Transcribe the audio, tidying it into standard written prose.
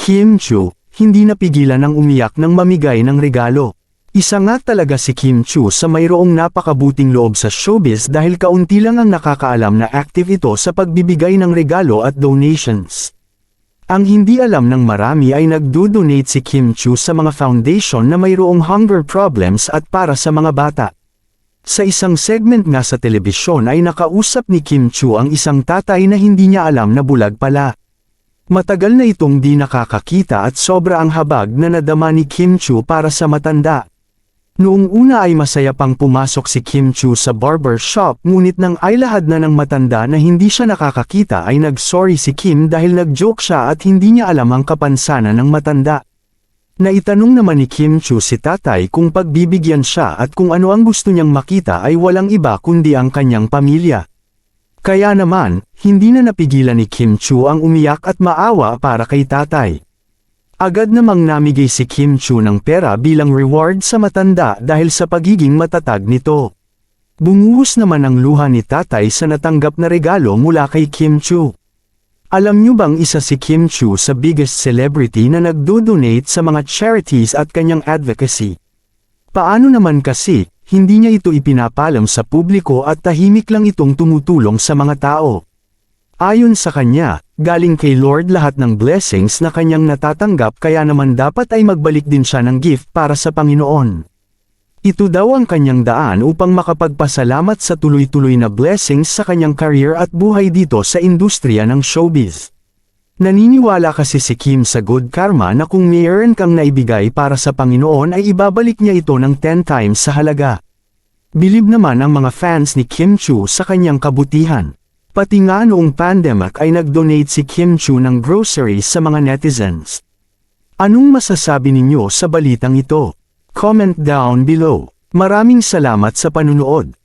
Kim Chu, hindi napigilan ng umiyak nang mamigay ng regalo. Isa nga talaga si Kim Chu sa mayroong napakabuting loob sa showbiz dahil kaunti lang ang nakakaalam na active ito sa pagbibigay ng regalo at donations. Ang hindi alam ng marami ay nagdo-donate si Kim Chu sa mga foundation na mayroong hunger problems at para sa mga bata. Sa isang segment nga sa telebisyon ay nakausap ni Kim Chu ang isang tatay na hindi niya alam na bulag pala. Matagal na itong di nakakakita at sobra ang habag na nadama ni Kim Chu para sa matanda. Noong una ay masaya pang pumasok si Kim Chu sa barber shop ngunit nang ay lahad na ng matanda na hindi siya nakakakita ay nag-sorry si Kim dahil nag-joke siya at hindi niya alam ang kapansanan ng matanda. Naitanong naman ni Kim Chu si tatay kung pagbibigyan siya at kung ano ang gusto niyang makita ay walang iba kundi ang kanyang pamilya. Kaya naman, hindi na napigilan ni Kim Chu ang umiyak at maawa para kay tatay. Agad namang namigay si Kim Chu ng pera bilang reward sa matanda dahil sa pagiging matatag nito. Bumuhos naman ang luha ni tatay sa natanggap na regalo mula kay Kim Chu. Alam niyo bang isa si Kim Chu sa biggest celebrity na nagdo-donate sa mga charities at kanyang advocacy? Paano naman kasi, hindi niya ito ipinapalam sa publiko at tahimik lang itong tumutulong sa mga tao? Ayon sa kanya, galing kay Lord lahat ng blessings na kanyang natatanggap kaya naman dapat ay magbalik din siya ng gift para sa Panginoon. Ito daw ang kanyang daan upang makapagpasalamat sa tuloy-tuloy na blessings sa kanyang career at buhay dito sa industriya ng showbiz. Naniniwala kasi si Kim sa good karma na kung mayroon kang naibigay para sa Panginoon ay ibabalik niya ito ng 10 times sa halaga. Bilib naman ang mga fans ni Kim Chu sa kanyang kabutihan. Pati nga noong pandemic ay nag-donate si Kim Chu ng groceries sa mga netizens. Anong masasabi ninyo sa balitang ito? Comment down below. Maraming salamat sa panunood.